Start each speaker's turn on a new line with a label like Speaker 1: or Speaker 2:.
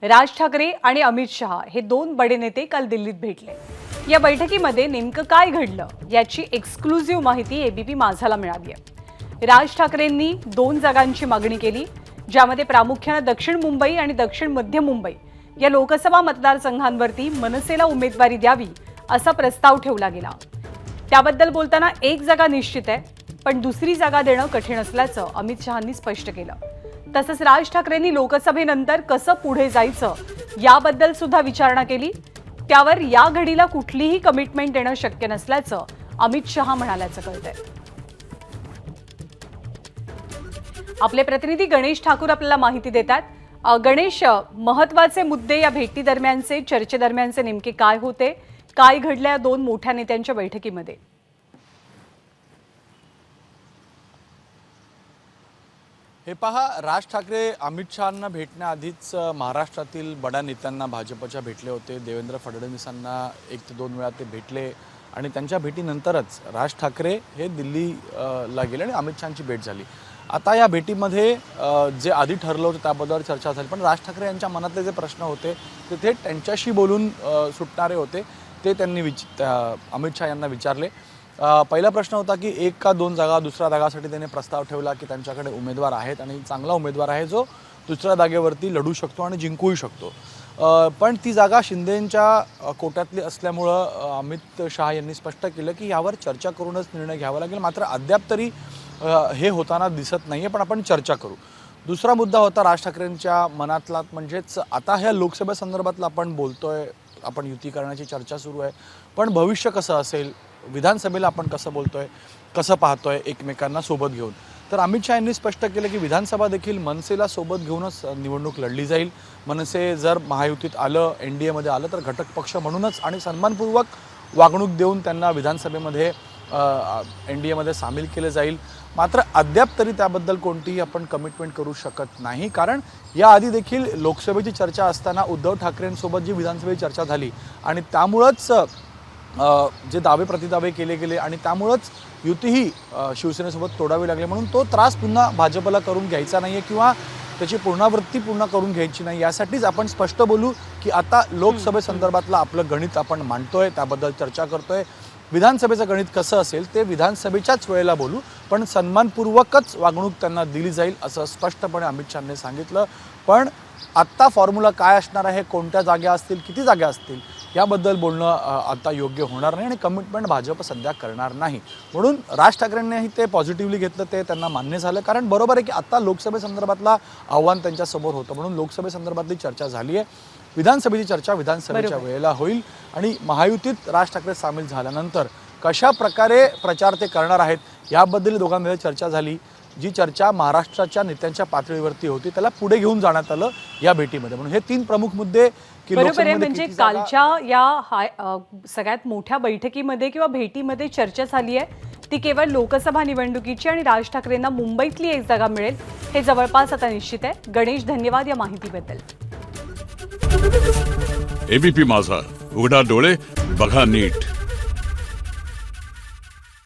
Speaker 1: राज ठाकरे आणि अमित शहा हे दोन बडे नेते काल दिल्लीत भेटले। या बैठकीमध्ये नेमकं काय घडलं याची एक्सक्लुझिव्ह माहिती एबीपी माझाला मिळाली आहे। राज ठाकरेंनी 2 जागांची मागणी केली, ज्यामध्ये प्रामुख्याने दक्षिण मुंबई आणि दक्षिण मध्य मुंबई या लोकसभा मतदारसंघांवरती मनसेला उमेदवारी द्यावी असा प्रस्ताव ठेवला गेला। त्याबद्दल बोलताना एक जागा निश्चित आहे, पण दुसरी जागा देणं कठीण असल्याचं अमित शहांनी स्पष्ट केलं। तसंच राज ठाकरेंनी लोकसभेनंतर कसं पुढे जायचं याबद्दल सुद्धा विचारणा केली। त्यावर या घडीला कुठलीही कमिटमेंट देणं शक्य नसल्याचं अमित शहा म्हणाल्याचं कळतंय। आपले प्रतिनिधी गणेश ठाकूर आपल्याला माहिती देतात। गणेश, महत्त्वाचे मुद्दे या भेटी दरम्यानचे, चर्चेदरम्यानचे नेमके काय होते, काय घडलं या दोन मोठ्या नेत्यांच्या बैठकीमध्ये?
Speaker 2: हे पहा, राज ठाकरे अमित शहांना भेटण्याआधीच महाराष्ट्रातील बड्या नेत्यांना भाजपच्या भेटले होते। देवेंद्र फडणवीसांना 1 ते 2 वेळा ते भेटले आणि त्यांच्या भेटीनंतरच राज ठाकरे हे दिल्लीला गेले आणि अमित शहांची भेट झाली। आता या भेटीमध्ये जे आधी ठरलं होतं त्याबद्दल चर्चा झाली, पण राज ठाकरे यांच्या मनातले जे प्रश्न होते ते थेट त्यांच्याशी बोलून सुटणारे होते, ते त्यांनी अमित शहा यांना विचारले। पहिला प्रश्न होता की 1 का 2 जागा, दुसऱ्या जागासाठी त्यांनी प्रस्ताव ठेवला की त्यांच्याकडे उमेदवार आहेत आणि चांगला उमेदवार आहे जो दुसऱ्या जागेवरती लढू शकतो आणि जिंकूही शकतो। पण ती जागा शिंदेंच्या कोट्यातली असल्यामुळं अमित शहा यांनी स्पष्ट केलं की यावर चर्चा करूनच निर्णय घ्यावा लागेल। मात्र अद्याप तरी हे होताना दिसत नाहीये, पण आपण चर्चा करू। दुसरा मुद्दा होता राज ठाकरेंच्या मनातला, म्हणजेच आता ह्या लोकसभेसंदर्भातला आपण बोलतोय, आपण युती करण्याची चर्चा सुरू आहे, पण भविष्य कसं असेल, विधानसभेला आपण कसं बोलतोय, कसं पाहतोय एकमेकांना सोबत घेऊन। तर अमित शहा यांनी स्पष्ट केलं की विधानसभा देखील मनसेला सोबत घेऊनच निवडणूक लढली जाईल। मनसे जर महायुतीत आलं, एनडीएमध्ये आलं तर घटक पक्ष म्हणूनच आणि सन्मानपूर्वक वागणूक देऊन त्यांना विधानसभेमध्ये एनडीएमध्ये सामील केले जाईल। मात्र अद्याप तरी त्याबद्दल कोणतीही आपण कमिटमेंट करू शकत नाही, कारण याआधी देखील लोकसभेची चर्चा असताना उद्धव ठाकरेंसोबत जी विधानसभेची चर्चा झाली आणि त्यामुळंच जे दावे प्रतिदावे केले गेले आणि त्यामुळंच युतीही शिवसेनेसोबत तोडावी लागली, म्हणून तो त्रास पुन्हा भाजपला करून घ्यायचा नाही आहे किंवा त्याची पुनरावृत्ती पूर्ण करून घ्यायची नाही। यासाठीच आपण स्पष्ट बोलू की आता लोकसभेसंदर्भातलं आपलं गणित आपण मांडतोय, त्याबद्दल चर्चा करतोय। विधानसभेचं गणित कसं असेल ते विधानसभेच्याच वेळेला बोलू, पण सन्मानपूर्वकच वागणूक त्यांना दिली जाईल असं स्पष्टपणे अमित शहांनी सांगितलं। पण आत्ता फॉर्म्युला काय असणार आहे, कोणत्या जागा असतील, किती जागा असतील याबद्दल बोलणं आता योग्य होणार नाही आणि कमिटमेंट भाजप सध्या करणार नाही। म्हणून राज ठाकरेंनीही ते पॉझिटिव्हली घेतलं, ते त्यांना मान्य झालं, कारण बरोबर आहे की आता लोकसभेसंदर्भातला आव्हान त्यांच्यासमोर होतं, म्हणून लोकसभेसंदर्भातली चर्चा झाली आहे। विधानसभेची चर्चा विधानसभेच्या वेळेला होईल आणि महायुतीत राज ठाकरे सामील झाल्यानंतर कशा प्रकारे प्रचार ते करणार आहेत याबद्दल दोघांमध्ये चर्चा झाली। जी चर्चा महाराष्ट्राच्या नेत्यांच्या पातळीवरती होती त्याला पुढे घेऊन जाण्यात आलं या भेटीमध्ये। म्हणून हे 3 प्रमुख मुद्दे की
Speaker 1: बरोबर आहे, म्हणजे कालच्या या सगळ्यात मोठ्या बैठकीमध्ये किंवा भेटीमध्ये चर्चा झाली आहे ती केवळ लोकसभा निवडणुकीची आणि राज ठाकरेंना मुंबईतली 1 जागा मिळेल हे जवळपास आता निश्चित आहे। गणेश, धन्यवाद या माहितीबद्दल।
Speaker 3: एबीपी माझा, उघडा डोळे बघा नीट।